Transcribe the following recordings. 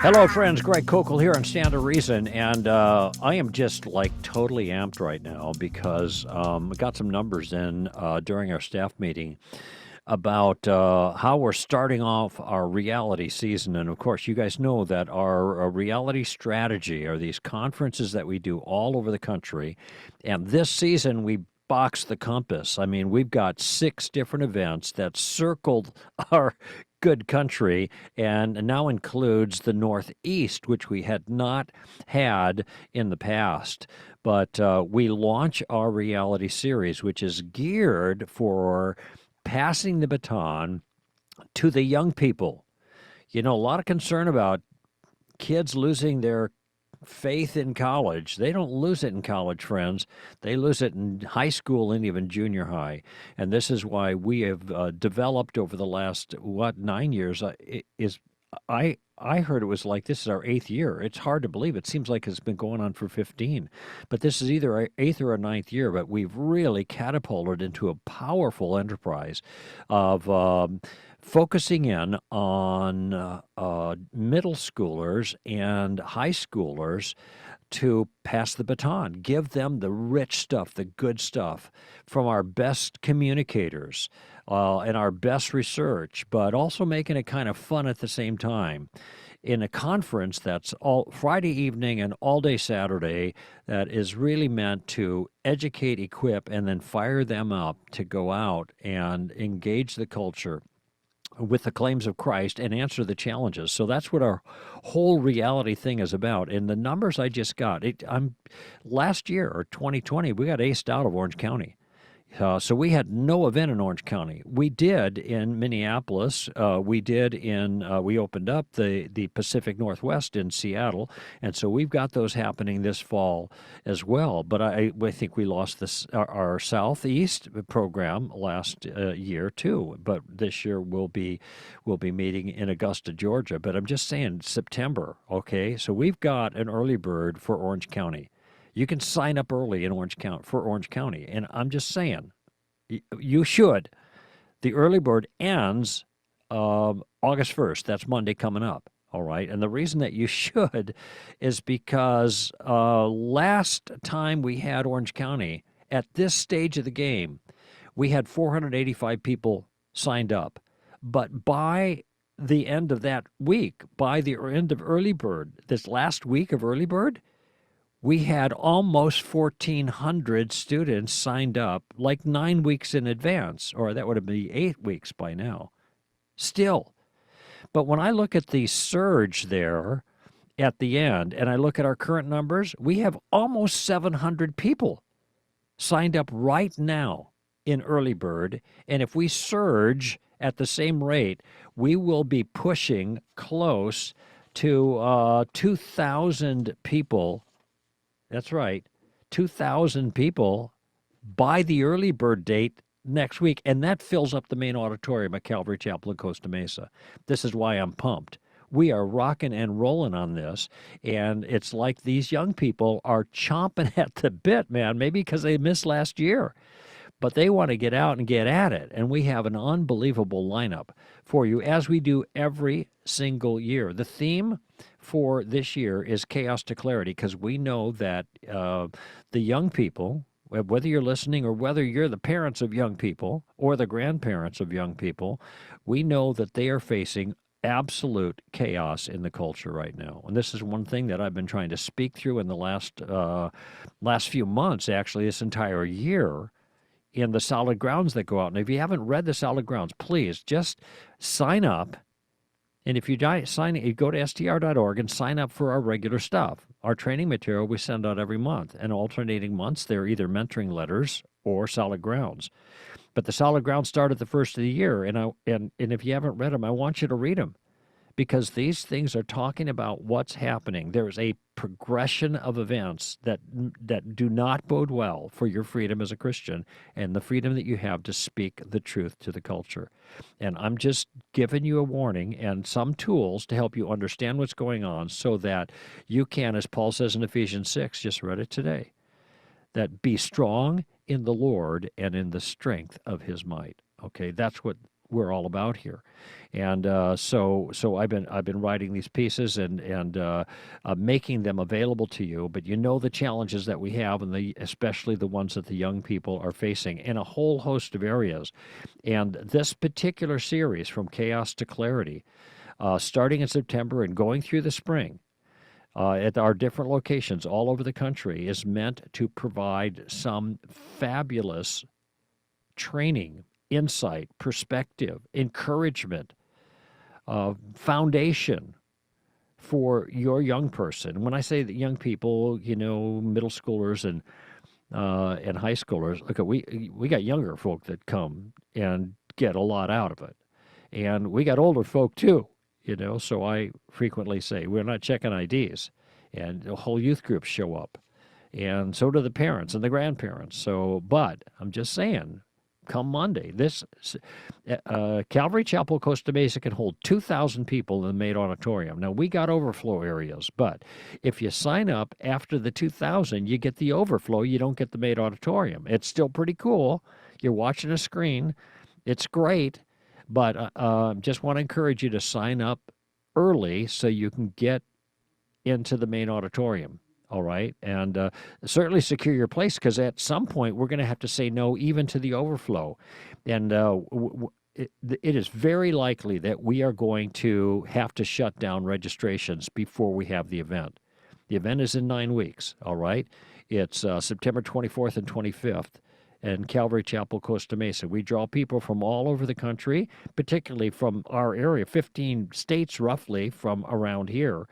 Hello, friends. Greg Koukl here on Stand to Reason, and I am just like totally amped right now because we got some numbers in during our staff meeting about how we're starting off our reality season. And of course, you guys know that our reality strategy are these conferences that we do all over the country. And this season, we box the compass. I mean, we've got 6 different events that circled our good country and now includes the Northeast, which we had not had in the past. But we launch our reality series, which is geared for passing the baton to the young people. You know, a lot of concern about kids losing their faith in college. They don't lose it in college, friends. They lose it in high school and even junior high. And this is why we have developed over the last, 9 years. I heard it was like this is our 8th year. It's hard to believe. It seems like it's been going on for 15. But this is either our 8th or our 9th year. But we've really catapulted into a powerful enterprise of focusing in on middle schoolers and high schoolers to pass the baton, give them the rich stuff, the good stuff from our best communicators and our best research, but also making it kind of fun at the same time. In a conference that's all Friday evening and all day Saturday, that is really meant to educate, equip, and then fire them up to go out and engage the culture with the claims of Christ and answer the challenges. So that's what our whole reality thing is about. And the numbers I just got, last year, or 2020, we got aced out of Orange County. So we had no event in Orange County. We did in Minneapolis. We opened up the Pacific Northwest in Seattle, and so we've got those happening this fall as well. But I think we lost our Southeast program last year too. But this year we'll be meeting in Augusta, Georgia. But I'm just saying September. Okay, so we've got an early bird for Orange County. You can sign up early in Orange County, and I'm just saying, you should. The early bird ends August 1st. That's Monday coming up, all right? And the reason that you should is because last time we had Orange County, at this stage of the game, we had 485 people signed up. But by the end of that week, by the end of early bird, this last week of early bird, we had almost 1,400 students signed up like 9 weeks in advance, or that would have been 8 weeks by now. Still. But when I look at the surge there at the end, and I look at our current numbers, we have almost 700 people signed up right now in early bird. And if we surge at the same rate, we will be pushing close to 2,000 people. That's right, 2,000 people by the early bird date next week, and that fills up the main auditorium at Calvary Chapel in Costa Mesa. This is why I'm pumped. We are rocking and rolling on this, and it's like these young people are chomping at the bit, man, maybe because they missed last year. But they want to get out and get at it, and we have an unbelievable lineup for you, as we do every single year. The theme for this year is chaos to clarity, because we know that the young people, whether you're listening or whether you're the parents of young people or the grandparents of young people, we know that they are facing absolute chaos in the culture right now. And this is one thing that I've been trying to speak through in the last few months, actually this entire year, in the solid grounds that go out. And if you haven't read the solid grounds, please just sign up. And if you you go to str.org and sign up for our regular stuff. Our training material we send out every month. And alternating months, they're either mentoring letters or solid grounds. But the solid grounds start at the first of the year. And if you haven't read them, I want you to read them, because these things are talking about what's happening. There is a progression of events that do not bode well for your freedom as a Christian and the freedom that you have to speak the truth to the culture. And I'm just giving you a warning and some tools to help you understand what's going on so that you can, as Paul says in Ephesians 6, just read it today, that be strong in the Lord and in the strength of his might. Okay, that's what we're all about here. And so I've been writing these pieces and making them available to you. But you know the challenges that we have, and especially the ones that the young people are facing in a whole host of areas. And this particular series, From Chaos to Clarity, starting in September and going through the spring, at our different locations all over the country, is meant to provide some fabulous training, insight, perspective, encouragement, foundation for your young person. When I say that young people, middle schoolers and high schoolers, okay, we got younger folk that come and get a lot out of it, and we got older folk too. So I frequently say we're not checking IDs, and the whole youth groups show up, and so do the parents and the grandparents. So, but I'm just saying, come Monday, this Calvary Chapel Costa Mesa can hold 2,000 people in the main auditorium. Now, we got overflow areas, but if you sign up after the 2,000, you get the overflow. You don't get the main auditorium. It's still pretty cool. You're watching a screen. It's great, but just want to encourage you to sign up early so you can get into the main auditorium. All right. And certainly secure your place, because at some point we're going to have to say no even to the overflow. And it is very likely that we are going to have to shut down registrations before we have the event. The event is in 9 weeks. All right. It's September 24th and 25th. And Calvary Chapel, Costa Mesa. We draw people from all over the country, particularly from our area, 15 states roughly from around here,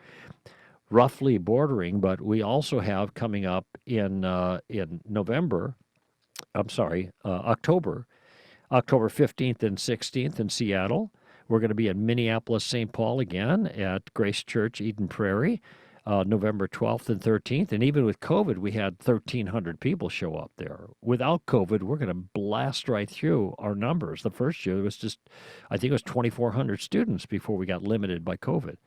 roughly bordering, but we also have coming up in November, October 15th and 16th in Seattle. We're going to be in Minneapolis, St. Paul again at Grace Church, Eden Prairie, November 12th and 13th. And even with COVID, we had 1,300 people show up there. Without COVID, we're going to blast right through our numbers. The first year, it was just, I think it was 2,400 students before we got limited by COVID.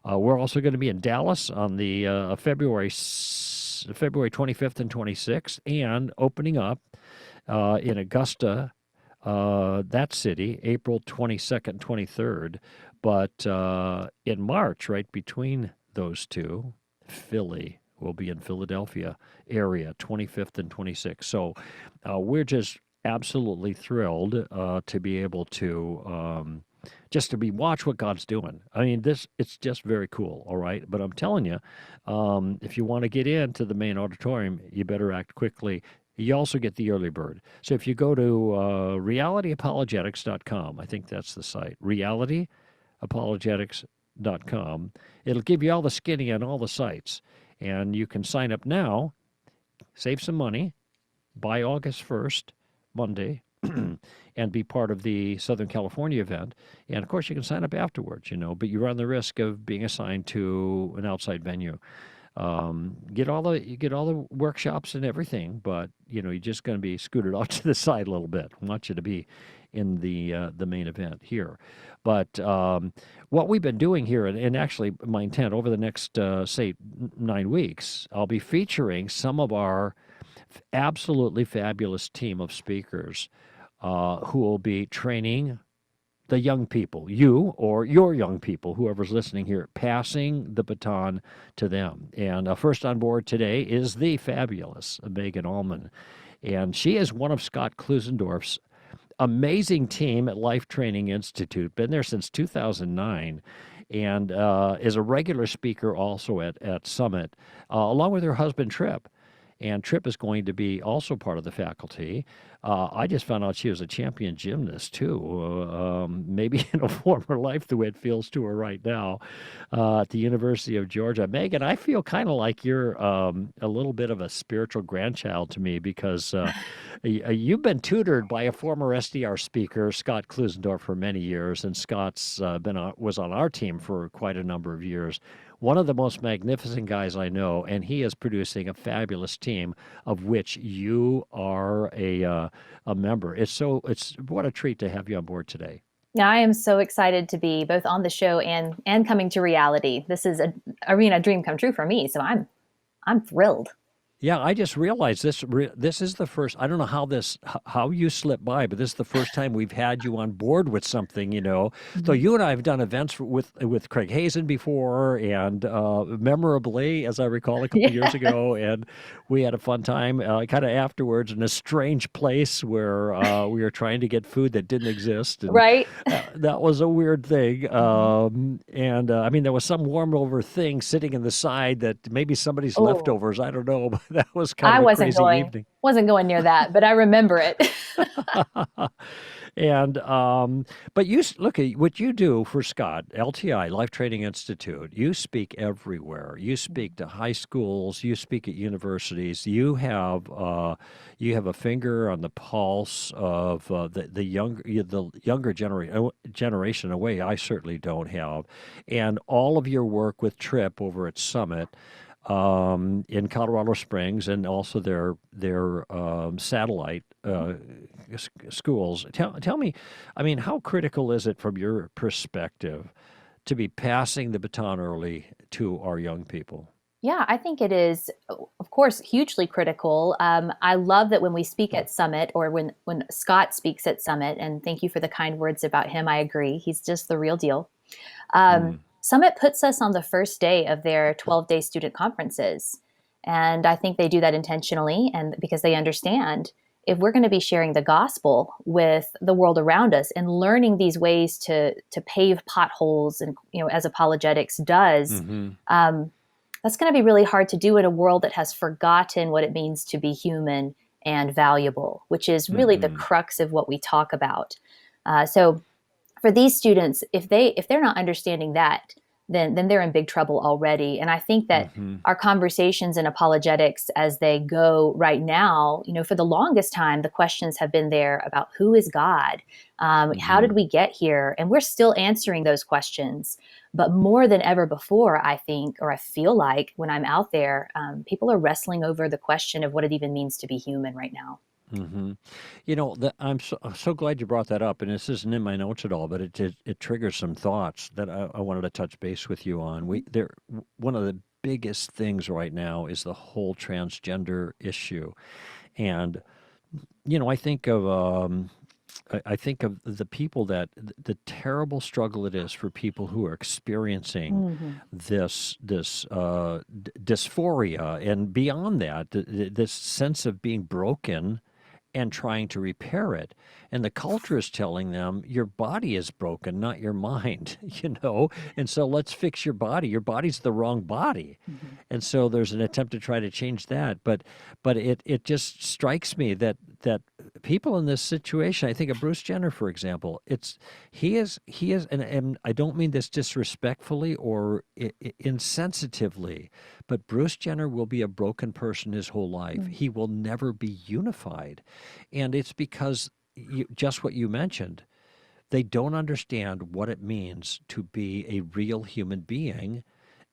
We're also going to be in Dallas on the February 25th and 26th, and opening up in Augusta, that city, April 22nd and 23rd. But in March, right between those two, Philly will be in Philadelphia area, 25th and 26th. So we're just absolutely thrilled to be able to just to watch what God's doing. I mean, it's just very cool, all right? But I'm telling you, if you want to get into the main auditorium, you better act quickly. You also get the early bird. So if you go to realityapologetics.com, I think that's the site, realityapologetics.com, it'll give you all the skinny on all the sites. And you can sign up now, save some money, by August 1st, Monday, and be part of the Southern California event. And of course, you can sign up afterwards, but you run the risk of being assigned to an outside venue. You get all the workshops and everything, but you're just going to be scooted off to the side a little bit. I want you to be in the main event here. But what we've been doing here, and actually my intent over the next say 9 weeks, I'll be featuring some of our absolutely fabulous team of speakers who will be training the young people, you or your young people, whoever's listening here, passing the baton to them. And first on board today is the fabulous Megan Almon. And she is one of Scott Klusendorf's amazing team at Life Training Institute, been there since 2009, and is a regular speaker also at Summit, along with her husband, Tripp. And Tripp is going to be also part of the faculty. I just found out she was a champion gymnast, too, maybe in a former life, the way it feels to her right now, at the University of Georgia. Megan, I feel kind of like you're a little bit of a spiritual grandchild to me, because you've been tutored by a former SDR speaker, Scott Klusendorf, for many years, and Scott's was on our team for quite a number of years. One of the most magnificent guys I know, and he is producing a fabulous team of which you are a member. It's what a treat to have you on board today. Yeah, I am so excited to be both on the show and coming to Reality. This is a dream come true for me, so I'm thrilled. Yeah, I just realized this. This is the first. I don't know how you slipped by, but this is the first time we've had you on board with something. So Mhm. you and I have done events with Craig Hazen before, and memorably, as I recall, a couple years Yeah. ago, and we had a fun time. Kind of afterwards in a strange place where we were trying to get food that didn't exist, and Right. that was a weird thing. Mhm. And I mean, there was some warm over thing sitting in the side that maybe somebody's Oh, leftovers. I don't know, but that was kind I of a wasn't crazy going evening. wasn't going near that, but I remember it. And but look at what you do for Scott LTI Life Training Institute. You speak everywhere. You speak to high schools. You speak at universities. You have a finger on the pulse of the younger generation. In a way I certainly don't have, and all of your work with Trip over at Summit in Colorado Springs, and also their satellite schools. Tell me, I mean, how critical is it from your perspective to be passing the baton early to our young people? Yeah, I think it is, of course, hugely critical. I love that when we speak at Summit, or when Scott speaks at Summit, and thank you for the kind words about him. I agree. He's just the real deal. Mm, Summit puts us on the first day of their 12-day student conferences. And I think they do that intentionally, and because they understand if we're going to be sharing the gospel with the world around us and learning these ways to pave potholes, and as apologetics does, hmm um, that's going to be really hard to do in a world that has forgotten what it means to be human and valuable, which is really the hmm crux of what we talk about. So for these students, if they're not understanding that, then they're in big trouble already. And I think that hmm our conversations in apologetics as they go right now, for the longest time, the questions have been there about who is God, how hmm did we get here, and we're still answering those questions. But more than ever before, I think, or I feel like when I'm out there, people are wrestling over the question of what it even means to be human right now. hmm I'm so glad you brought that up, and this isn't in my notes at all, but it triggers some thoughts that I wanted to touch base with you on. One of the biggest things right now is the whole transgender issue, and I think of I think of the people the terrible struggle it is for people who are experiencing Mm-hmm. this dysphoria, and beyond that, this sense of being broken and trying to repair it. And the culture is telling them your body is broken, not your mind, And so let's fix your body. Your body's the wrong body. Mm-hmm. And so there's an attempt to try to change that. But it just strikes me that people in this situation, I think of Bruce Jenner, for example, he is and I don't mean this disrespectfully or insensitively, but Bruce Jenner will be a broken person his whole life. He will never be unified. And it's because just what you mentioned, they don't understand what it means to be a real human being.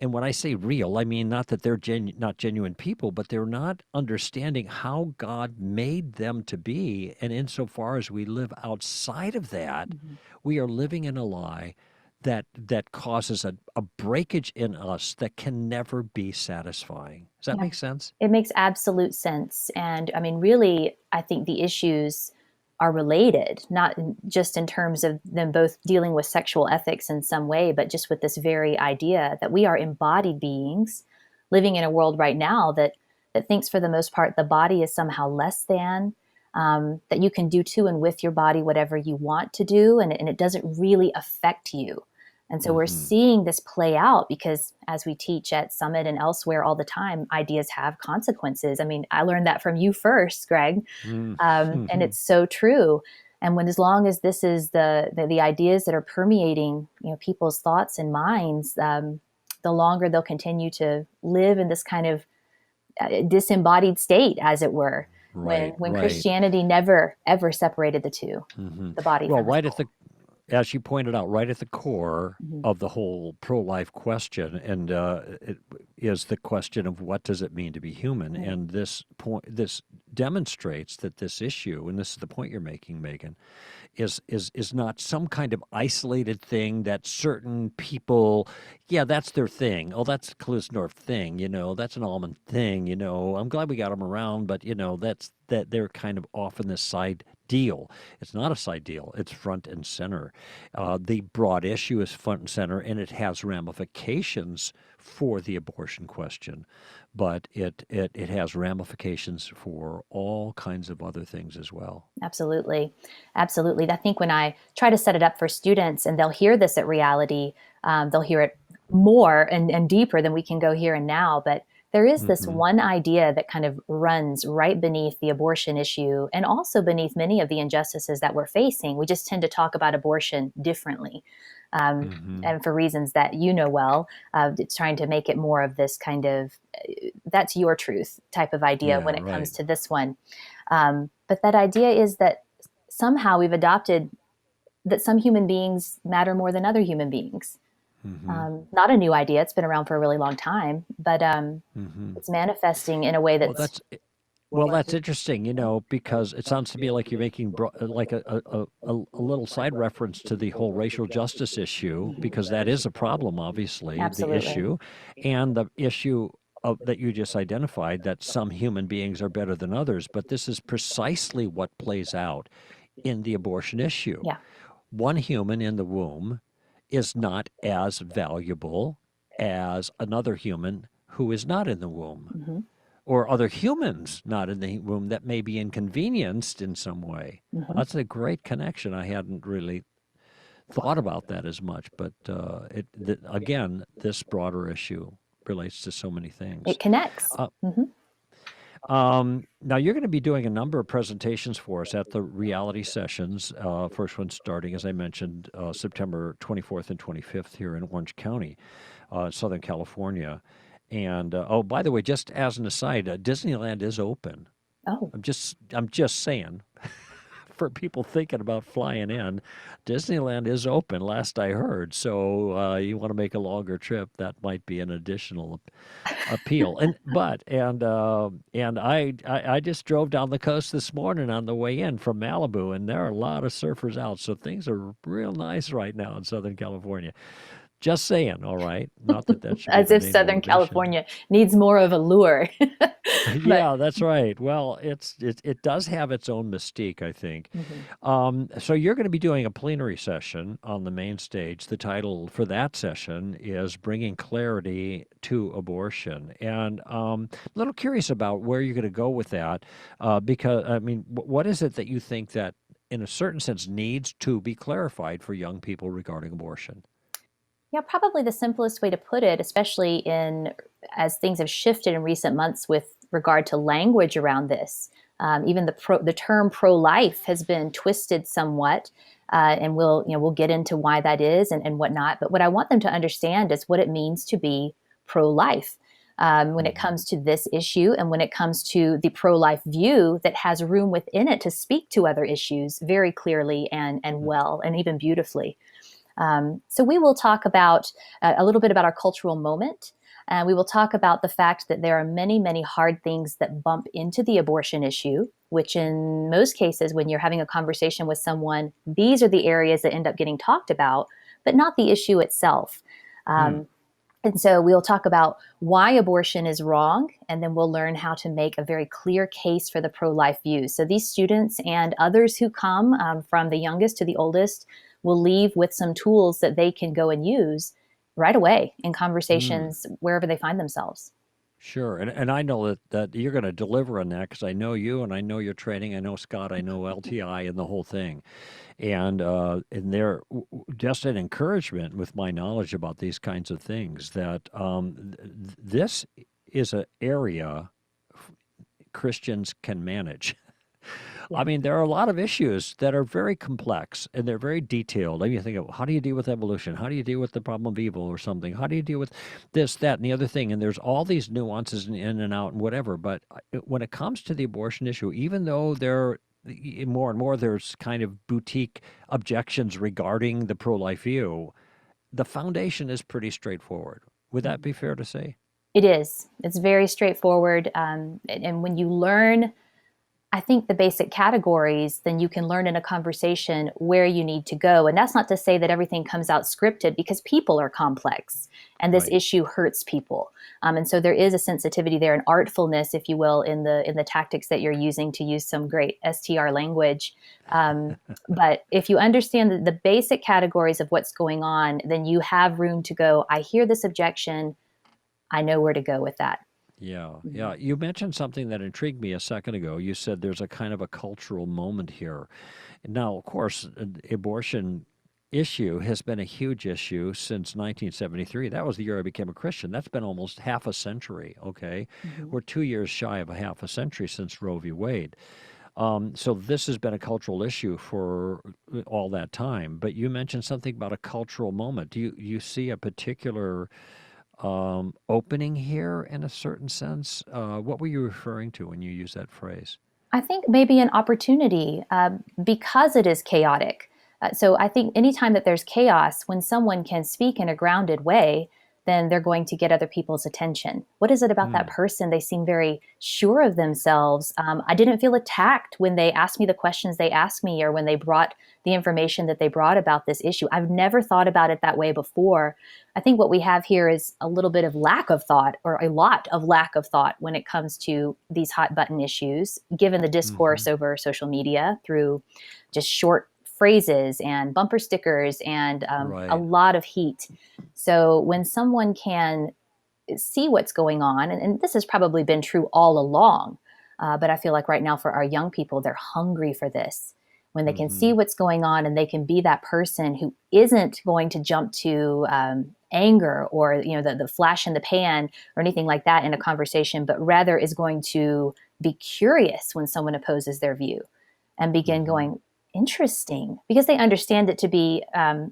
And when I say real, I mean not that they're not genuine people, but they're not understanding how God made them to be. And insofar as we live outside of that, Mm-hmm. we are living in a lie that causes a breakage in us that can never be satisfying. Does that Yeah, make sense? it makes absolute sense. And I mean, really, I think the issues are related, not just in terms of them both dealing with sexual ethics in some way, but just with this very idea that we are embodied beings living in a world right now that thinks for the most part the body is somehow less than, that you can do to and with your body whatever you want to do, and it doesn't really affect you. And so we're Hmm seeing this play out because, as we teach at Summit and elsewhere all the time, ideas have consequences. I mean, I learned that from you first, Greg, and hmm it's so true. And when, as long as this is the ideas that are permeating, people's thoughts and minds, the longer they'll continue to live in this kind of disembodied state, as it were. When Right, when right. Christianity never ever separated the two, hmm the body Well, from the right at the soul. as you pointed out, right at the core Mhm. of the whole pro-life question, and it is the question of what does it mean to be human. Mhm. And this demonstrates that this issue, and this is the point you're making, Megan, is not some kind of isolated thing that certain people, yeah, that's their thing. Oh, that's a Klusnorf thing, that's an Almon thing, I'm glad we got them around, but that they're kind of off in this side deal. It's not a side deal. It's front and center. The broad issue is front and center, and it has ramifications for the abortion question, but it has ramifications for all kinds of other things as well. Absolutely. Absolutely. I think when I try to set it up for students and they'll hear this at Reality, they'll hear it more and deeper than we can go here and now. But there is this Hmm. one idea that kind of runs right beneath the abortion issue and also beneath many of the injustices that we're facing. We just tend to talk about abortion differently. Um, Hmm. and for reasons that you know well, it's trying to make it more of this kind of that's your truth type of idea Yeah, when it comes right. to this one. But that idea is that somehow we've adopted that some human beings matter more than other human beings. Hmm. Not a new idea; it's been around for a really long time, but Hmm. it's manifesting in a way Well, that's that's interesting, because it sounds to me like you're making like a little side reference to the whole racial justice issue, because that is a problem, obviously, the absolutely. issue, and the issue that you just identified, that some human beings are better than others. But this is precisely what plays out in the abortion issue. Yeah. One human in the womb is not as valuable as another human who is not in the womb, Hmm. or other humans not in the womb that may be inconvenienced in some way. Hmm. That's a great connection. I hadn't really thought about that as much, but again, this broader issue relates to so many things. It connects. Uh, Hmm. Now, you're going to be doing a number of presentations for us at the reality sessions. First one starting, as I mentioned, September 24th and 25th here in Orange County, Southern California. And oh, by the way, just as an aside, Disneyland is open. Oh, I'm just saying, for people thinking about flying in, Disneyland is open. Last I heard, so you want to make a longer trip, that might be an additional appeal. And I just drove down the coast this morning on the way in from Malibu, and there are a lot of surfers out, so things are real nice right now in Southern California. Just saying, all right. Not that that should be as the if main Southern motivation. California needs more of a lure. But Yeah, that's right. Well, it does have its own mystique, I think. mhm. So you're going to be doing a plenary session on the main stage. The title for that session is "Bringing Clarity to Abortion," and I'm a little curious about where you're going to go with that, because I mean, what is it that you think that, in a certain sense, needs to be clarified for young people regarding abortion? Yeah, probably the simplest way to put it, especially in as things have shifted in recent months with regard to language around this. Even the term pro-life has been twisted somewhat, and we'll get into why that is and whatnot. But what I want them to understand is what it means to be pro-life. When it Hmm. comes to this issue and when it comes to the pro-life view that has room within it to speak to other issues very clearly and well and even beautifully. So we will talk about a little bit about our cultural moment. We will talk about the fact that there are many, many hard things that bump into the abortion issue, which in most cases, when you're having a conversation with someone, these are the areas that end up getting talked about, but not the issue itself. Hmm. Um, and so we'll talk about why abortion is wrong, and then we'll learn how to make a very clear case for the pro life view. So these students and others who come from the youngest to the oldest will leave with some tools that they can go and use right away in Hmm. conversations wherever they find themselves. Sure, and I know that you're going to deliver on that, because I know you, and I know your training. I know Scott. I know LTI and the whole thing, and they're just an encouragement with my knowledge about these kinds of things. That this is an area Christians can manage. I Yeah. mean, there are a lot of issues that are very complex and they're very detailed. I mean, you think of, how do you deal with evolution? How do you deal with the problem of evil or something? How do you deal with this, that, and the other thing? And there's all these nuances and in and out and whatever. But when it comes to the abortion issue, even though there more and more there's kind of boutique objections regarding the pro-life view, the foundation is pretty straightforward. Would that be fair to say? It is. It's very straightforward. And when you learn, I think, the basic categories, then you can learn in a conversation where you need to go. And that's not to say that everything comes out scripted, because people are complex and this Right. issue hurts people. And so there is a sensitivity there, an artfulness, if you will, in the tactics that you're using, to use some great STR language. But if you understand the basic categories of what's going on, then you have room to go, I hear this objection, I know where to go with that. Yeah, Mhm. yeah. You mentioned something that intrigued me a second ago. You said there's a kind of a cultural moment here. Now, of course, abortion issue has been a huge issue since 1973. That was the year I became a Christian. That's been almost half a century, okay? Mhm. We're 2 years shy of a half a century since Roe v. Wade. So this has been a cultural issue for all that time. But you mentioned something about a cultural moment. Do you see a particular opening here in a certain sense? What were you referring to when you use that phrase? I think maybe an opportunity, because it is chaotic. So I think anytime that there's chaos, when someone can speak in a grounded way, then they're going to get other people's attention. What is it about that Mm, person? They seem very sure of themselves. I didn't feel attacked when they asked me the questions they asked me, or when they brought the information that they brought about this issue. I've never thought about it that way before. I think what we have here is a little bit of lack of thought, or a lot of lack of thought, when it comes to these hot button issues, given the discourse hmm. over social media through just short phrases and bumper stickers and a Right. lot of heat. So when someone can see what's going on, and this has probably been true all along, but I feel like right now for our young people, they're hungry for this. When they can see Hmm. what's going on, and they can be that person who isn't going to jump to anger, or the flash in the pan or anything like that in a conversation, but rather is going to be curious when someone opposes their view, and begin Hmm. going, interesting, because they understand it to be,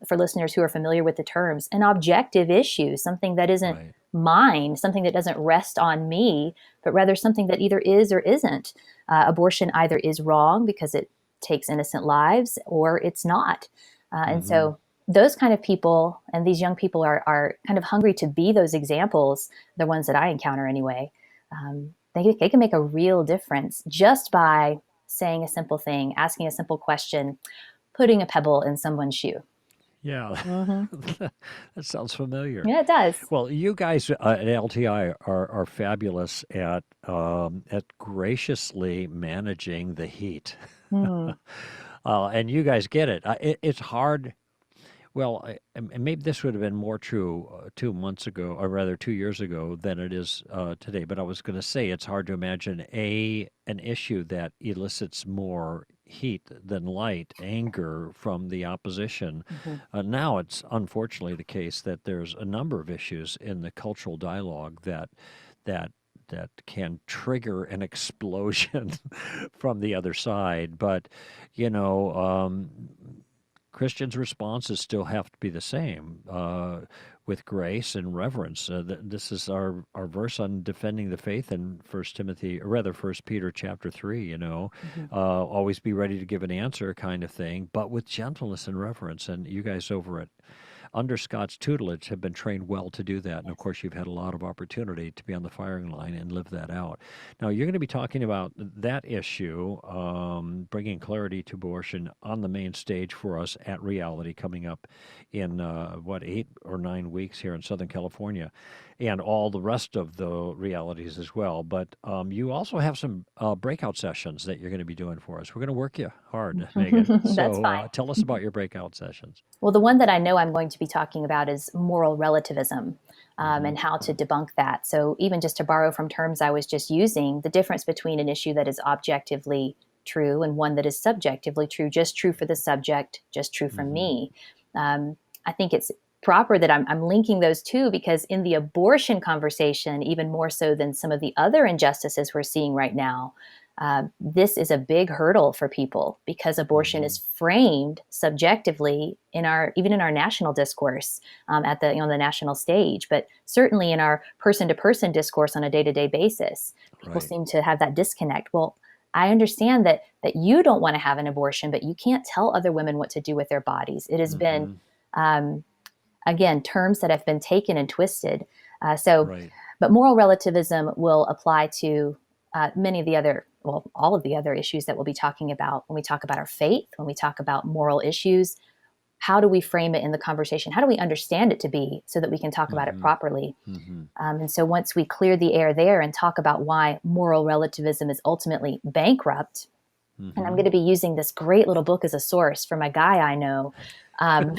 for listeners who are familiar with the terms, an objective issue, something that isn't Right. mine, something that doesn't rest on me, but rather something that either is or isn't. Abortion either is wrong because it takes innocent lives, or it's not. And Hmm. so those kind of people, and these young people, are kind of hungry to be those examples, the ones that I encounter anyway. They can make a real difference just by saying a simple thing, asking a simple question, putting a pebble in someone's shoe. Yeah, Hmm. that sounds familiar. Yeah, it does. Well, you guys at LTI are fabulous at graciously managing the heat, Hmm. and you guys get it. It's hard. Well, and maybe this would have been more true 2 months ago, or rather 2 years ago, than it is today. But I was going to say it's hard to imagine an issue that elicits more heat than light, anger from the opposition. Hmm. Now it's unfortunately the case that there's a number of issues in the cultural dialogue that that can trigger an explosion from the other side. But you know, Christians' responses still have to be the same, with grace and reverence. This is our verse on defending the faith in First Timothy, or rather First Peter chapter 3. Hmm. Always be ready to give an answer, kind of thing, but with gentleness and reverence. And you guys over at under Scott's tutelage have been trained well to do that. And of Yes. course, you've had a lot of opportunity to be on the firing line and live that out. Now, you're going to be talking about that issue, bringing clarity to abortion on the main stage for us at Reality coming up in, 8 or 9 weeks here in Southern California, and all the rest of the realities as well. But you also have some breakout sessions that you're going to be doing for us. We're going to work you hard, Megan. That's So fine. tell us about your breakout sessions. Well, the one that I know I'm going to be talking about is moral relativism, Hmm. and how to debunk that. So, even just to borrow from terms I was just using, the difference between an issue that is objectively true and one that is subjectively true, just true for the subject, just true for Hmm. me. I think it's proper that I'm linking those two, because in the abortion conversation, even more so than some of the other injustices we're seeing right now, this is a big hurdle for people, because abortion Hmm. is framed subjectively in our, even in our national discourse, at the the national stage, but certainly in our person to person discourse on a day to day basis. People Right. seem to have that disconnect. Well, I understand that you don't want to have an abortion, but you can't tell other women what to do with their bodies. It has been, Mm-hmm. um, again, terms that have been taken and twisted. So, Right. but moral relativism will apply to many of the other, well, all of the other issues that we'll be talking about when we talk about our faith, when we talk about moral issues. How do we frame it in the conversation? How do we understand it to be so that we can talk about it Mm-hmm. properly? Mm-hmm. And so once we clear the air there and talk about why moral relativism is ultimately bankrupt, and I'm Mm-hmm. going to be using this great little book as a source from a guy I know um,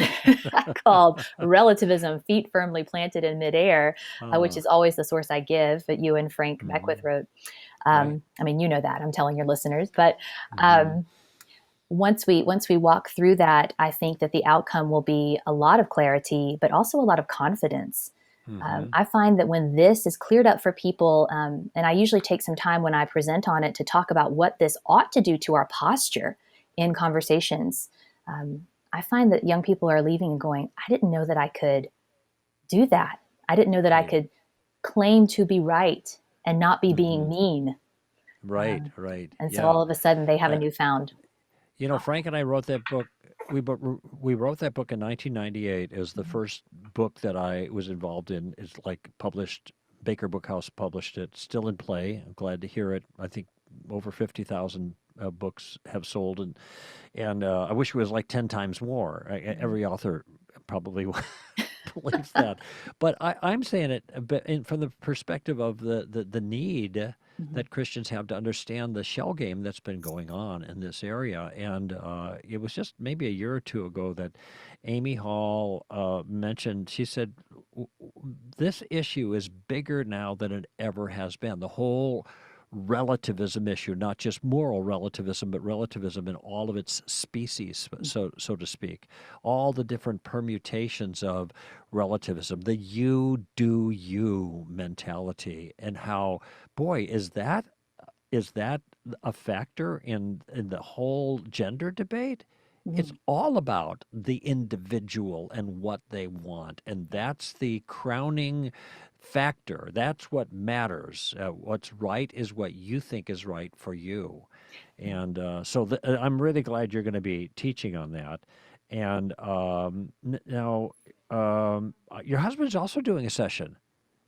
called Relativism Feet Firmly Planted in Midair, which Ah. is always the source I give, that you and Frank Mm-hmm. Beckwith wrote. Right. I mean, you know that. I'm telling your listeners. But Mm-hmm. um, once we walk through that, I think that the outcome will be a lot of clarity, but also a lot of confidence. Mm-hmm. I find that when this is cleared up for people, and I usually take some time when I present on it to talk about what this ought to do to our posture in conversations, I find that young people are leaving and going, I didn't know that I could do that. I didn't know that I Right. could claim to be right and not be being Mm-hmm. mean. Right. Um, Right. and so Yeah. all of a sudden they have a Uh, newfound Frank and I wrote that book. We wrote that book in 1998 as the first book that I was involved in. It's like published. Baker Bookhouse published it. Still in play. I'm glad to hear it. I think over 50,000 books have sold, and I wish it was like 10 times more. Mhm. Every author probably believes that, but I'm saying it from the perspective of the need Mhm. that Christians have to understand the shell game that's been going on in this area. And it was just maybe a year or two ago that Amy Hall mentioned, she said, this issue is bigger now than it ever has been. The whole relativism issue, not just moral relativism, but relativism in all of its species, so to speak, all the different permutations of relativism, the you do you mentality, and how, boy, is that a factor in the whole gender debate? It's Mhm. all about the individual and what they want, and that's the crowning factor. That's what matters. What's right is what you think is right for you, and I'm really glad you're going to be teaching on that. And now, your husband's also doing a session.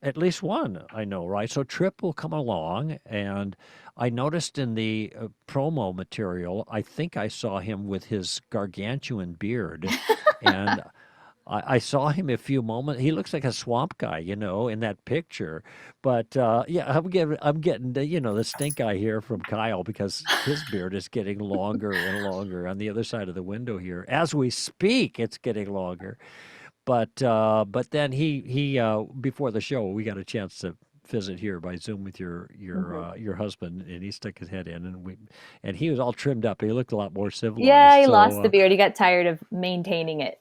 At least one, I know, right? So Trip will come along, and I noticed in the promo material, I think I saw him with his gargantuan beard, and I saw him a few moments. He looks like a swamp guy, in that picture. But yeah, I'm getting the stink eye here from Kyle because his beard is getting longer and longer on the other side of the window here as we speak. It's getting longer. But then he before the show we got a chance to visit here by Zoom with Mhm. your husband, and he stuck his head in, and he was all trimmed up. He looked a lot more Yeah, civilized. he So lost the beard. He got tired of maintaining it.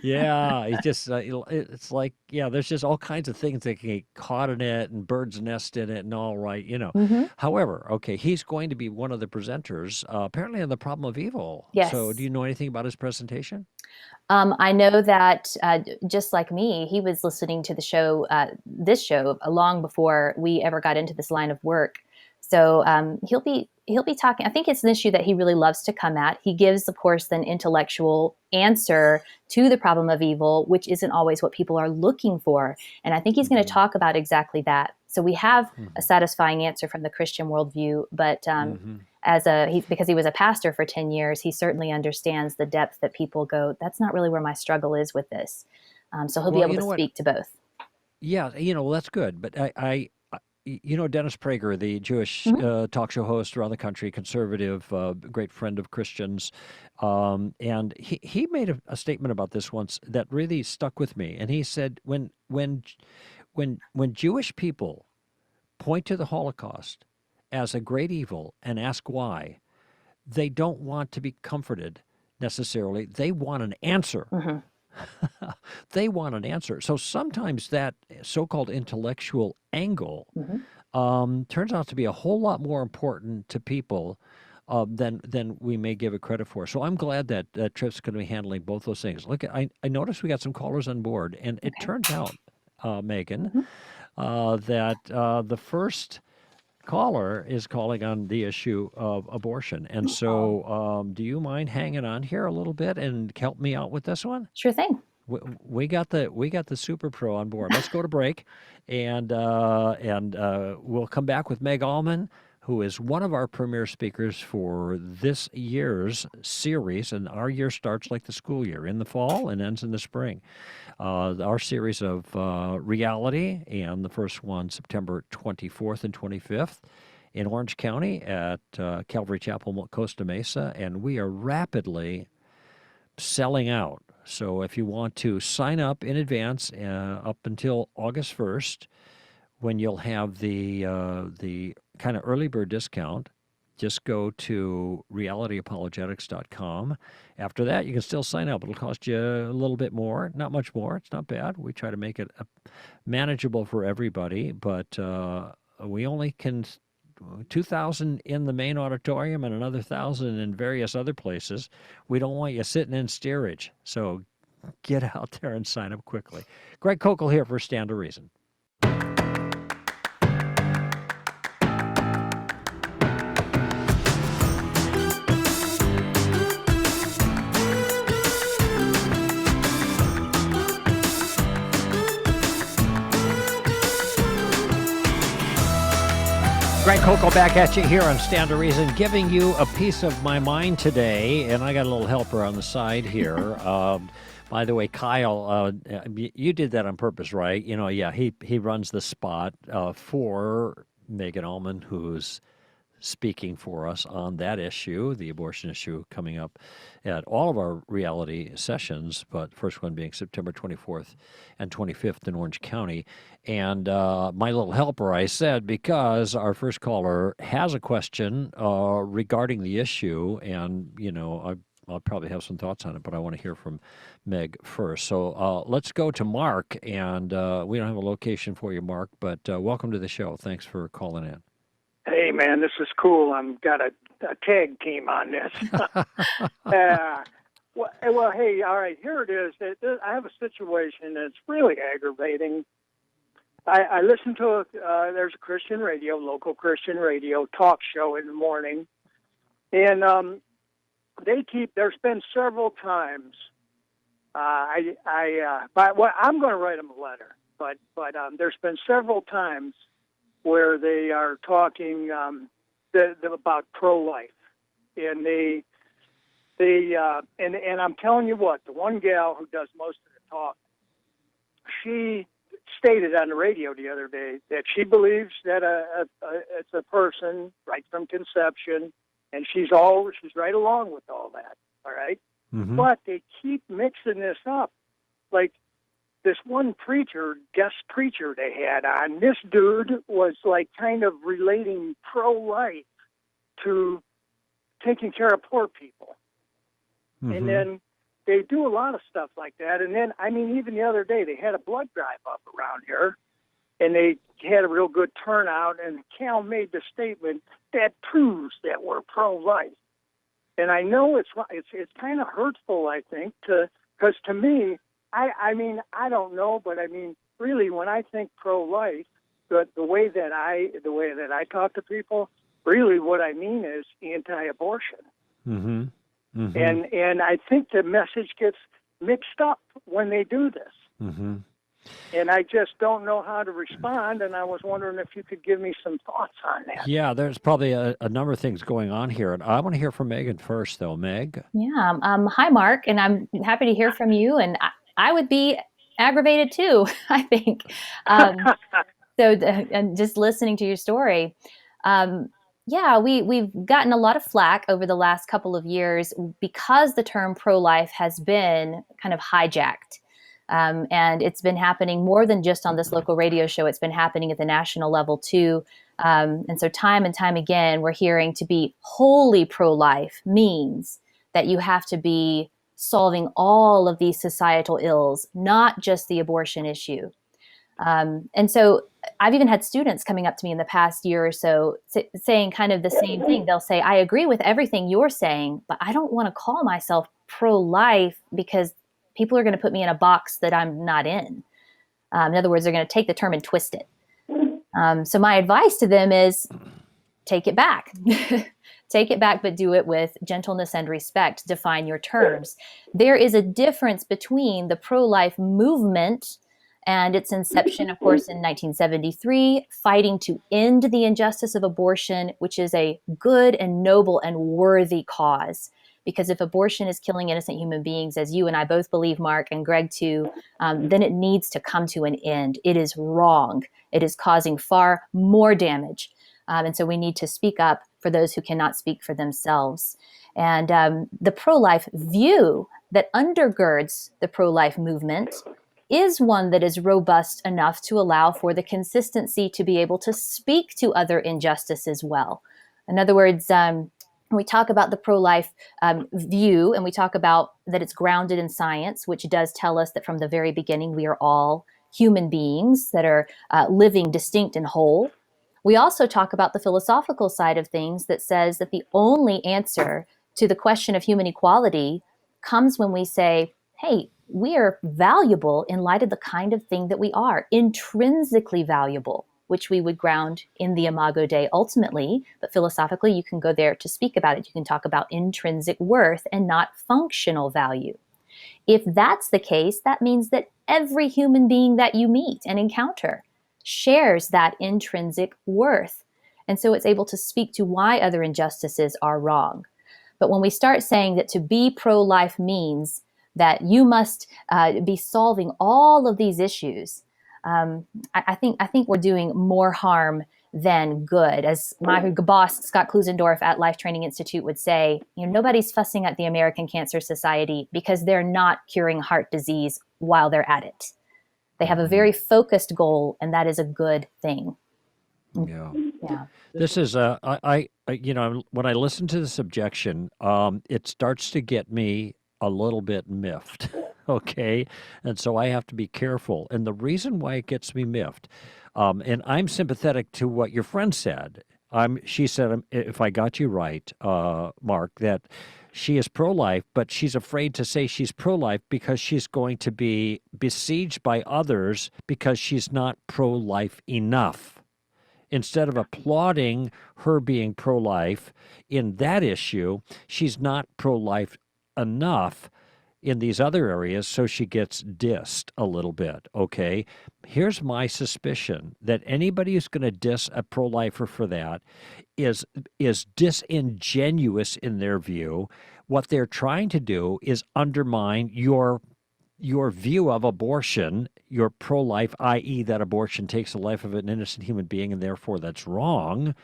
yeah, he just it's like, yeah, there's just all kinds of things that can get caught in it and birds nest in it and all right. Hmm. However, okay, he's going to be one of the presenters apparently on the problem of evil. So do Yes. you know anything about his presentation? I know that just like me, he was listening to the show, this show, long before we ever got into this line of work. So he'll be talking. I think it's an issue that he really loves to come at. He gives, of course, an intellectual answer to the problem of evil, which isn't always what people are looking for. And I think he's going to Mm-hmm. talk about exactly that. So we have a Mm-hmm. satisfying answer from the Christian worldview, but Mm-hmm. because he was a pastor for 10 years, he certainly understands the depth that people go, that's not really where my struggle is with this. So he'll be Well, able you to know what? speak to both. Yeah, well, that's good. But Dennis Prager, the Jewish Mhm. talk show host around the country, conservative, great friend of Christians, and he made a statement about this once that really stuck with me. And he said, when Jewish people point to the Holocaust as a great evil and ask why, they don't want to be comforted necessarily. They want an answer. Hmm. They want an answer. So sometimes that so-called intellectual angle Hmm. turns out to be a whole lot more important to people than we may give it credit for. So I'm glad that Trip's going to be handling both those things. Look, I noticed we got some callers on board, and it Okay. turns out, Megan, Hmm. that the first caller is calling on the issue of abortion. And so, do you mind hanging on here a little bit and help me out with this one? Sure thing. We got the super pro on board. Let's go to break, and we'll come back with Meg Almon, who is one of our premier speakers for this year's series. And our year starts like the school year, in the fall and ends in the spring. Our series of Reality, and the first one September 24th and 25th in Orange County at Calvary Chapel, Costa Mesa, and we are rapidly selling out. So if you want to sign up in advance up until August 1st, when you'll have the kind of early bird discount, just go to realityapologetics.com. After that, you can still sign up. It'll cost you a little bit more, not much more. It's not bad. We try to make it manageable for everybody, but we only can 2,000 in the main auditorium and another 1,000 in various other places. We don't want you sitting in steerage. So get out there and sign up quickly. Greg Koukl here for Stand to Reason. Greg Koukl back at you here on Stand to Reason, giving you a piece of my mind today, and I got a little helper on the side here. By the way, Kyle, you did that on purpose, right? He runs the spot for Megan Almon, who's speaking for us on that issue, the abortion issue, coming up at all of our reality sessions, but first one being September 24th and 25th in Orange County. And my little helper, I said, because our first caller has a question regarding the issue, and, I'll probably have some thoughts on it, but I want to hear from Meg first. So let's go to Mark, and we don't have a location for you, Mark, but welcome to the show. Thanks for calling in. Hey, man, this is cool. I've got a tag team on this. Well, hey, all right, here it is. I have a situation that's really aggravating. I listen to there's a Christian radio, local Christian radio talk show in the morning, and there's been several times. I'm going to write them a letter, but there's been several times where they are talking about pro-life, and and I'm telling you what, the one gal who does most of the talk, she stated on the radio the other day that she believes that it's a person right from conception, and she's right along with all that. All right, but they keep mixing this up, like. This one guest preacher they had on, this dude was like kind of relating pro-life to taking care of poor people. And then they do a lot of stuff like that. And then, even the other day, they had a blood drive up around here, and they had a real good turnout, and Cal made the statement that proves that we're pro-life. And I know it's kind of hurtful, I think, because to me, I don't know, but really, when I think pro-life, the way that I talk to people, really what I mean is anti-abortion. And I think the message gets mixed up when they do this. And I just don't know how to respond, and I was wondering if you could give me some thoughts on that. Yeah, there's probably a number of things going on here. And I want to hear from Megan first, though. Meg? Yeah. Hi, Mark, and I'm happy to hear from you. And I would be aggravated too, I think. And just listening to your story, we've gotten a lot of flack over the last couple of years because the term pro-life has been kind of hijacked. And it's been happening more than just on this local radio show. It's been happening at the national level too. And so time and time again, we're hearing to be wholly pro-life means that you have to be solving all of these societal ills, not just the abortion issue. And so I've even had students coming up to me in the past year or so saying kind of the same thing. They'll say, I agree with everything you're saying, but I don't want to call myself pro-life because people are going to put me in a box that I'm not in. In other words, they're going to take the term and twist it. So my advice to them is take it back. Take it back, but do it with gentleness and respect. Define your terms. There is a difference between the pro-life movement and its inception, of course, in 1973, fighting to end the injustice of abortion, which is a good and noble and worthy cause. Because if abortion is killing innocent human beings, as you and I both believe, Mark, and Greg too, then it needs to come to an end. It is wrong. It is causing far more damage. And so we need to speak up for those who cannot speak for themselves. And the pro-life view that undergirds the pro-life movement is one that is robust enough to allow for the consistency to be able to speak to other injustice as well. In other words, when we talk about the pro-life view, and we talk about that it's grounded in science, which does tell us that from the very beginning we are all human beings that are living distinct and whole. We also talk about the philosophical side of things that says that the only answer to the question of human equality comes when we say, hey, we are valuable in light of the kind of thing that we are, intrinsically valuable, which we would ground in the Imago Dei ultimately. But philosophically, you can go there to speak about it. You can talk about intrinsic worth and not functional value. If that's the case, that means that every human being that you meet and encounter shares that intrinsic worth. And so it's able to speak to why other injustices are wrong. But when we start saying that to be pro-life means that you must be solving all of these issues, I think we're doing more harm than good. As my boss, Scott Klusendorf at Life Training Institute would say, nobody's fussing at the American Cancer Society because they're not curing heart disease while they're at it. They have a very focused goal, and that is a good thing. Yeah. Yeah. This is when I listen to this objection, it starts to get me a little bit miffed. Okay. And so I have to be careful. And the reason why it gets me miffed, and I'm sympathetic to what your friend said. She said, if I got you right, Mark, that she is pro-life, but she's afraid to say she's pro-life because she's going to be besieged by others because she's not pro-life enough. Instead of applauding her being pro-life in that issue, she's not pro-life enough in these other areas, so she gets dissed a little bit, okay? Here's my suspicion that anybody who's going to diss a pro-lifer for that is disingenuous in their view. What they're trying to do is undermine your view of abortion, your pro-life, i.e. that abortion takes the life of an innocent human being and therefore that's wrong,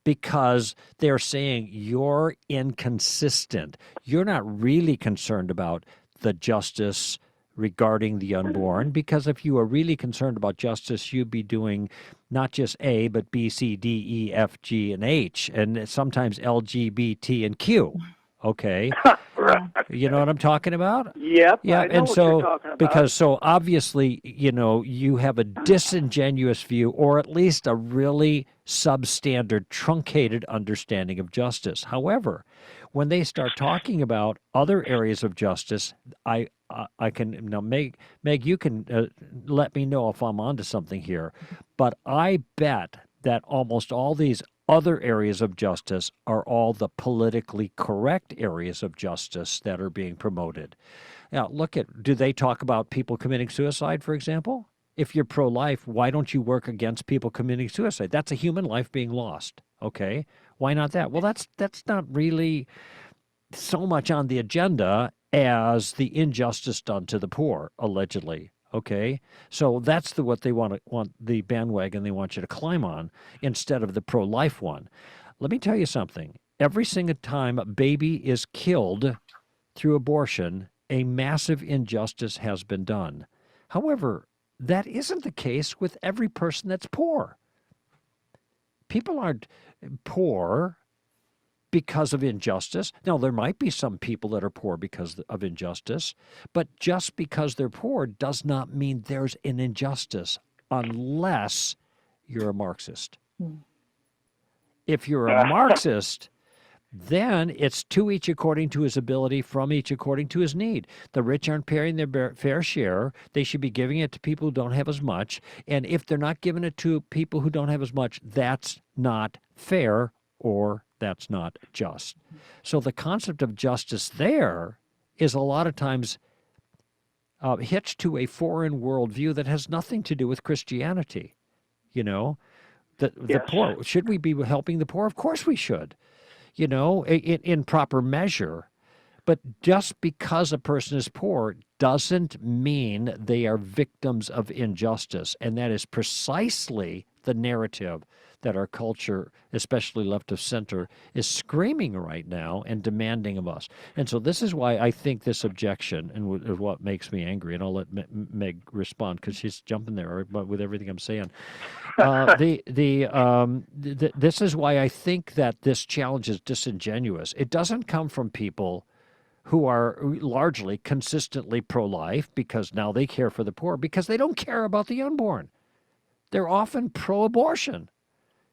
because they're saying you're inconsistent. You're not really concerned about the justice regarding the unborn, because if you were really concerned about justice, you'd be doing not just A, but B, C, D, E, F, G, and H, and sometimes L, G, B, T, and Q. Okay? Right. You know what I'm talking about? Yep. Yeah, I know and what so you're talking about. because so obviously, you have a disingenuous view, or at least a really substandard, truncated understanding of justice. However, when they start talking about other areas of justice, I can now, Meg, you can let me know if I'm onto something here, but I bet that almost all these other areas of justice are all the politically correct areas of justice that are being promoted. Now, do they talk about people committing suicide, for example? If you're pro-life, why don't you work against people committing suicide? That's a human life being lost. Okay, why not that? Well, that's not really so much on the agenda as the injustice done to the poor, allegedly. Okay, so that's what they want the bandwagon they want you to climb on instead of the pro-life one. Let me tell you something. Every single time a baby is killed through abortion, a massive injustice has been done. However, that isn't the case with every person that's poor. People aren't poor because of injustice. Now, there might be some people that are poor because of injustice, but just because they're poor does not mean there's an injustice unless you're a Marxist. If you're a Marxist, then it's to each according to his ability, from each according to his need. The rich aren't paying their fair share. They should be giving it to people who don't have as much. And if they're not giving it to people who don't have as much, that's not fair or that's not just. So the concept of justice there is a lot of times hitched to a foreign worldview that has nothing to do with Christianity. You know, the Yes. poor. Should we be helping the poor? Of course we should. You know, in proper measure. But just because a person is poor doesn't mean they are victims of injustice. And that is precisely the narrative that our culture, especially left of center, is screaming right now and demanding of us. And so this is why I think this objection and what makes me angry, and I'll let Meg respond because she's jumping there with everything I'm saying. This is why I think that this challenge is disingenuous. It doesn't come from people who are largely consistently pro-life because now they care for the poor, because they don't care about the unborn. They're often pro-abortion.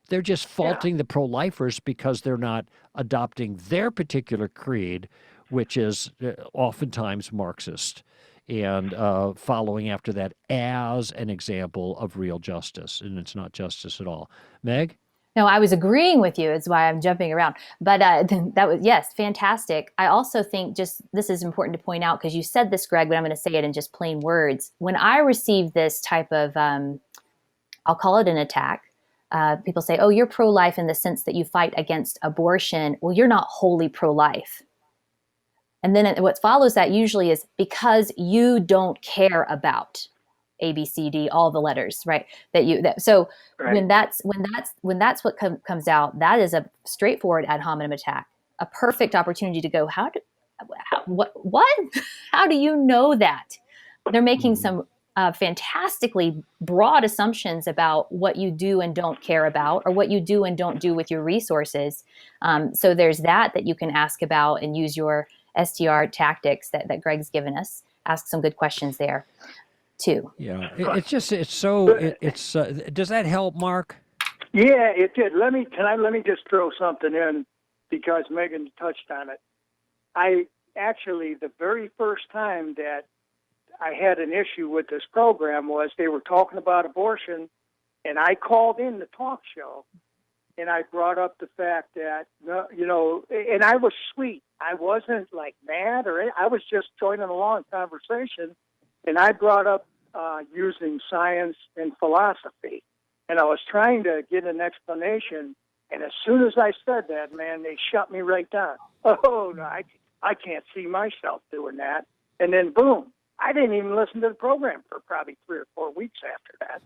They're just faulting the pro-lifers because they're not adopting their particular creed, which is oftentimes Marxist, and following after that as an example of real justice. And it's not justice at all. Meg? No, I was agreeing with you. It's why I'm jumping around. But that was, yes, fantastic. I also think this is important to point out because you said this, Greg, but I'm going to say it in just plain words. When I received this type of, I'll call it an attack, people say, oh, you're pro-life in the sense that you fight against abortion. Well, you're not wholly pro-life. And then what follows that usually is because you don't care about A, B, C, D, all the letters, right? So right. when that's what comes out, that is a straightforward ad hominem attack, a perfect opportunity to go, what? How do you know that? They're making some fantastically broad assumptions about what you do and don't care about, or what you do and don't do with your resources. So there's that you can ask about and use your STR tactics that Greg's given us. Ask some good questions there. Too. Yeah, does that help, Mark? Yeah, it did. Let me just throw something in because Megan touched on it. I actually, the very first time that I had an issue with this program was they were talking about abortion, and I called in the talk show, and I brought up the fact that, and I was sweet. I wasn't like mad I was just joining along conversation. And I brought up using science and philosophy. And I was trying to get an explanation. And as soon as I said that, man, they shut me right down. Oh, no, I can't see myself doing that. And then, boom, I didn't even listen to the program for probably 3 or 4 weeks after that.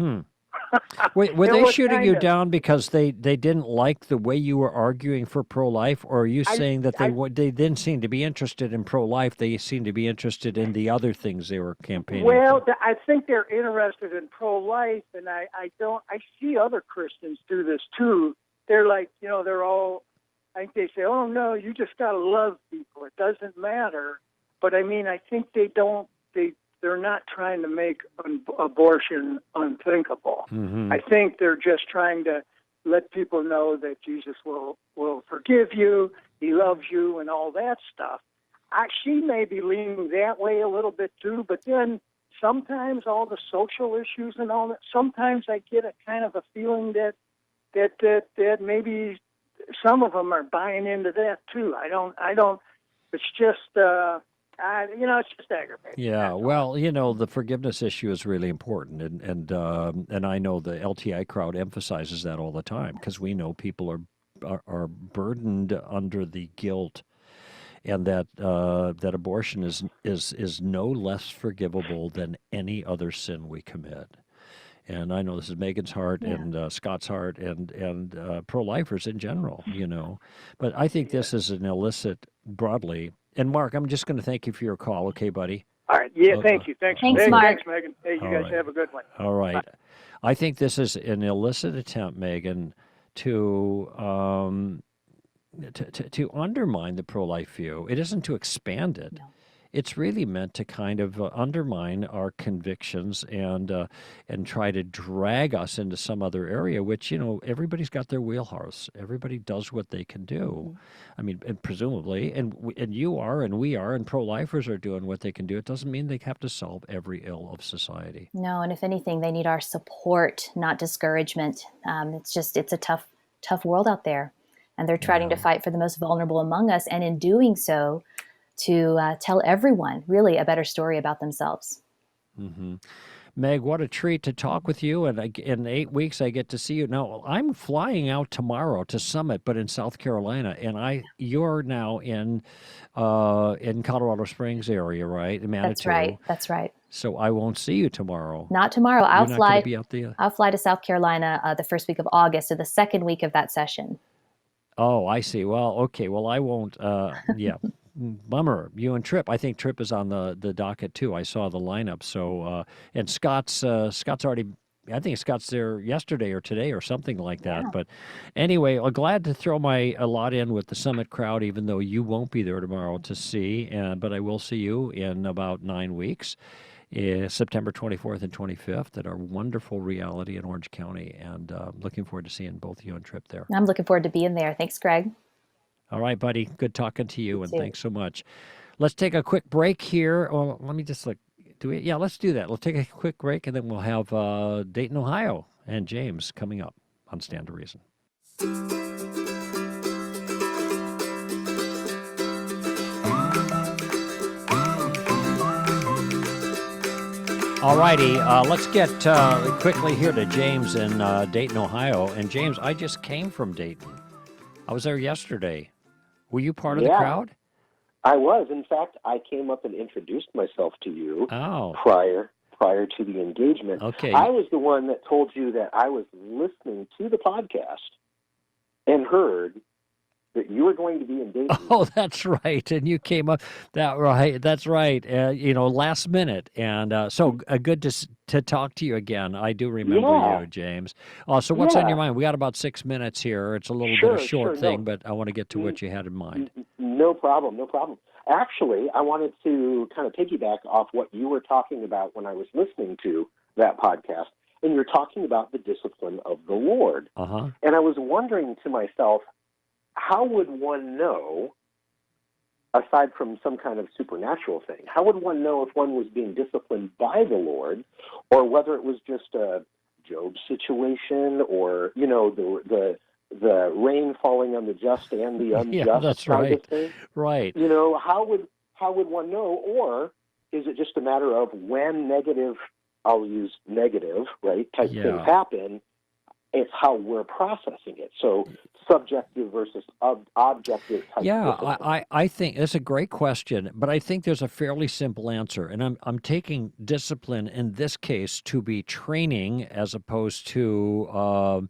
Were they shooting you down because they didn't like the way you were arguing for pro-life, or are you saying that they didn't seem to be interested in pro-life, they seem to be interested in the other things they were campaigning for? I think they're interested in pro-life, and I see other Christians do this too. They're like, they're all, I think they say, oh no, you just got to love people. It doesn't matter. But I mean, I think they're not trying to make abortion unthinkable. Mm-hmm. I think they're just trying to let people know that Jesus will forgive you, he loves you, and all that stuff. She may be leaning that way a little bit too, but then sometimes all the social issues and all that, sometimes I get a kind of a feeling that maybe some of them are buying into that too. I don't, it's just, it's just aggravating. Yeah, well, the forgiveness issue is really important, and I know the LTI crowd emphasizes that all the time because we know people are burdened under the guilt, and that abortion is no less forgivable than any other sin we commit. And I know this is Megan's heart and Scott's heart and pro-lifers in general, But I think this is an illicit broadly. And Mark, I'm just going to thank you for your call, okay, buddy? All right. Yeah, thank you. Thanks, Mark. Thanks, Megan. Hey, you guys have a good one. All right. Bye. I think this is an illicit attempt, Megan, to undermine the pro-life view. It isn't to expand it. No. It's really meant to kind of undermine our convictions and try to drag us into some other area, which, everybody's got their wheelhouse. Everybody does what they can do. Mm-hmm. I mean, and presumably, and you are, and we are, and pro-lifers are doing what they can do. It doesn't mean they have to solve every ill of society. No, and if anything, they need our support, not discouragement. It's a tough world out there. And they're trying to fight for the most vulnerable among us. And in doing so, to tell everyone really a better story about themselves. Mm-hmm. Meg, what a treat to talk with you. And in 8 weeks, I get to see you. Now, I'm flying out tomorrow to Summit, but in South Carolina. And you're now in Colorado Springs area, right? In Manitou. That's right. So I won't see you tomorrow. Not tomorrow. You're not going to be out there. I'll fly to South Carolina the first week of August, so the second week of that session. Oh, I see. Well, okay. Well, I won't. Yeah. Bummer. You and Tripp. I think Tripp is on the docket too. I saw the lineup. So, and Scott's already. I think Scott's there yesterday or today or something like that. Yeah. But anyway, I'm glad to throw a lot in with the Summit crowd, even though you won't be there tomorrow to see. But I will see you in about 9 weeks. September 24th and 25th at our wonderful Reality in Orange County. And looking forward to seeing both you and Tripp there. I'm looking forward to being there. Thanks, Greg. All right, buddy. Good talking to you, and too. Thanks so much. Let's take a quick break here. Well, let me just yeah, let's do that. Let's take a quick break, and then we'll have Dayton, Ohio, and James coming up on Stand to Reason. All righty, let's get quickly here to James in Dayton, Ohio. And James, I just came from Dayton. I was there yesterday. Were you part of the crowd? I was. In fact, I came up and introduced myself to you prior to the engagement. Okay. I was the one that told you that I was listening to the podcast and heard that you were going to be in Dayton. Oh, that's right. And you came up. That's right. Last minute. And so good to talk to you again. I do remember you, James. So what's on your mind? We got about 6 minutes here. It's a little bit of a short thing, but I want to get to what you had in mind. No problem. Actually, I wanted to kind of piggyback off what you were talking about when I was listening to that podcast. And you're talking about the discipline of the Lord. Uh-huh. And I was wondering to myself, how would one know, aside from some kind of supernatural thing, how would one know if one was being disciplined by the Lord, or whether it was just a Job situation, or the rain falling on the just and the unjust? Yeah, that's right. Of thing? Right. How would one know, or is it just a matter of when negative, I'll use negative, right, type things happen? It's how we're processing it. So subjective versus objective type. Yeah, I think that's a great question, but I think there's a fairly simple answer. And I'm taking discipline in this case to be training as opposed to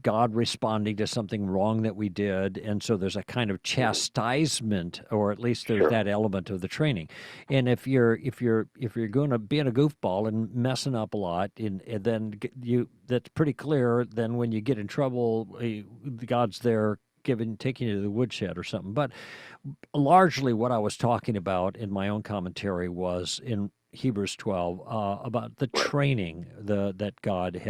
God responding to something wrong that we did. And so there's a kind of chastisement, or at least there's that element of the training. And if you're going to be in a goofball and messing up a lot, and then that's pretty clear. Then when you get in trouble, God's there taking you to the woodshed or something. But largely what I was talking about in my own commentary was in Hebrews 12 about the training that God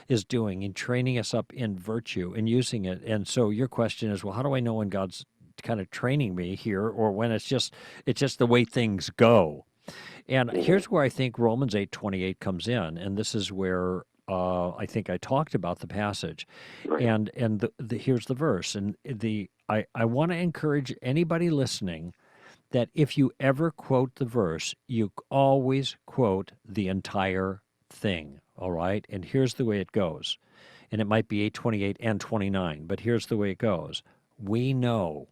is doing in training us up in virtue and using it. And so your question is, well, how do I know when God's kind of training me here, or when it's just the way things go? And here's where I think Romans 8:28 comes in, and this is where I think I talked about the passage. Right. And here's the verse, and I want to encourage anybody listening that if you ever quote the verse, you always quote the entire thing, all right? And here's the way it goes. And it might be 8:28 and 29, but here's the way it goes. We know,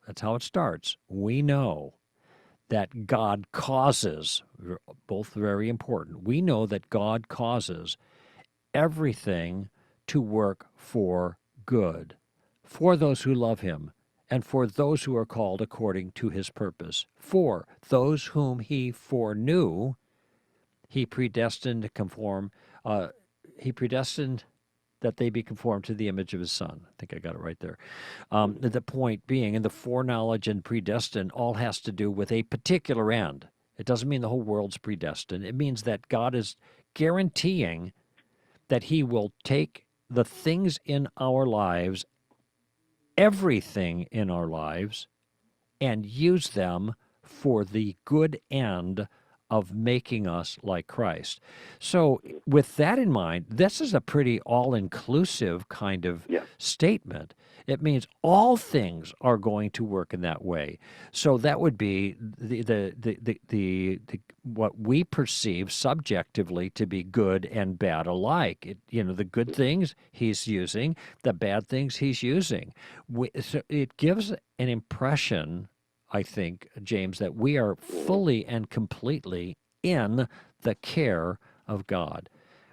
that's how it starts, we know that God causes, both very important, we know that God causes everything to work for good, for those who love him, and for those who are called according to his purpose. For those whom he foreknew, he predestined to conform. He predestined that they be conformed to the image of his Son. I think I got it right there. The point being, in the foreknowledge and predestined all has to do with a particular end. It doesn't mean the whole world's predestined. It means that God is guaranteeing that he will take the things in our lives, everything in our lives, and use them for the good end of making us like Christ. So with that in mind, this is a pretty all-inclusive kind of statement. It means all things are going to work in that way. So that would be the what we perceive subjectively to be good and bad alike. The good things he's using, the bad things he's using. So it gives an impression, I think, James, that we are fully and completely in the care of God.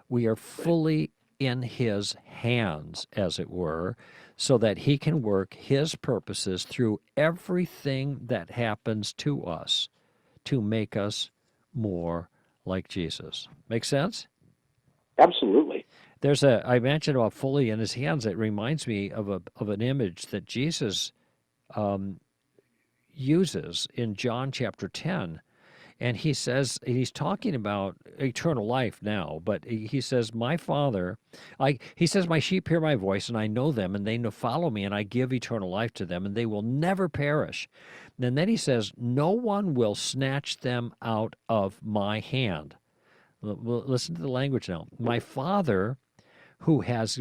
We are fully in his hands, as it were, so that he can work his purposes through everything that happens to us to make us more like Jesus. Make sense? Absolutely. I mentioned about fully in his hands. It reminds me of an image that Jesus uses in John chapter 10. And he says, he's talking about eternal life now, but he says, my Father, he says, my sheep hear my voice, and I know them, and they follow me, and I give eternal life to them, and they will never perish. And then he says, no one will snatch them out of my hand. Listen to the language now. My Father, who has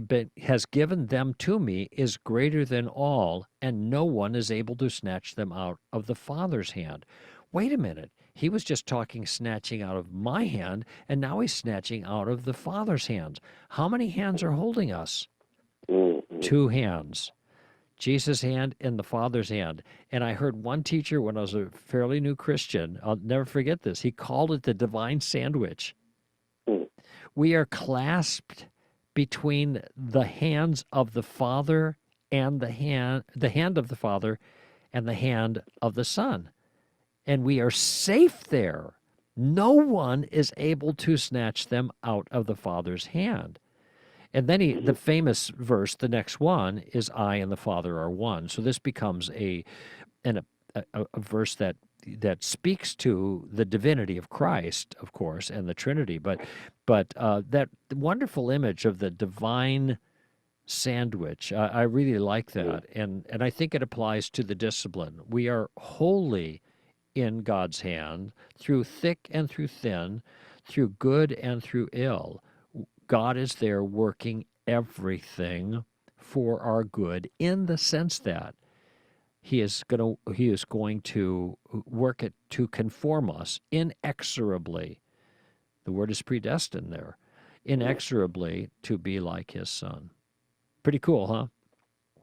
given them to me, is greater than all, and no one is able to snatch them out of the Father's hand. Wait a minute. He was just talking snatching out of my hand, and now he's snatching out of the Father's hands. How many hands are holding us? 2 hands. Jesus' hand and the Father's hand. And I heard one teacher when I was a fairly new Christian, I'll never forget this, he called it the divine sandwich. We are clasped between the hands of the Father and the hand of the Father and the hand of the Son. And we are safe there. No one is able to snatch them out of the Father's hand. And then the famous verse, the next one, is I and the Father are one. So this becomes a verse that speaks to the divinity of Christ, of course, and the Trinity. But that wonderful image of the divine sandwich, I really like that. And I think it applies to the discipline. We are wholly in God's hand, through thick and through thin, through good and through ill. God is there working everything for our good, in the sense that he is going to work it to conform us inexorably. The word is predestined there. Inexorably to be like his Son. Pretty cool, huh?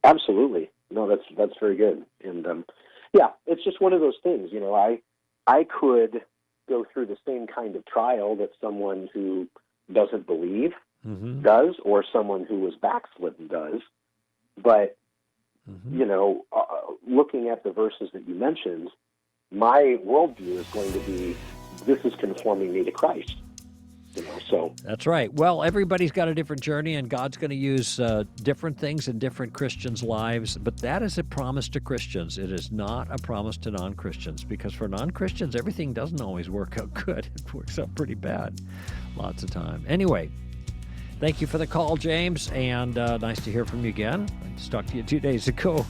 Absolutely. No, that's very good. And it's just one of those things. I could go through the same kind of trial that someone who doesn't believe does, or someone who was backslidden does. But looking at the verses that you mentioned, my worldview is going to be, this is conforming me to Christ. So that's right. Well, everybody's got a different journey, and God's going to use different things in different Christians' lives, but that is a promise to Christians. It is not a promise to non-Christians, because for non-Christians, everything doesn't always work out good. It works out pretty bad lots of time. Anyway, thank you for the call, James, and nice to hear from you again. I just talked to you 2 days ago,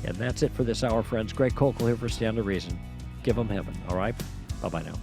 and that's it for this hour, friends. Greg Koukl here for Stand to Reason. Give them heaven, all right? Bye-bye now.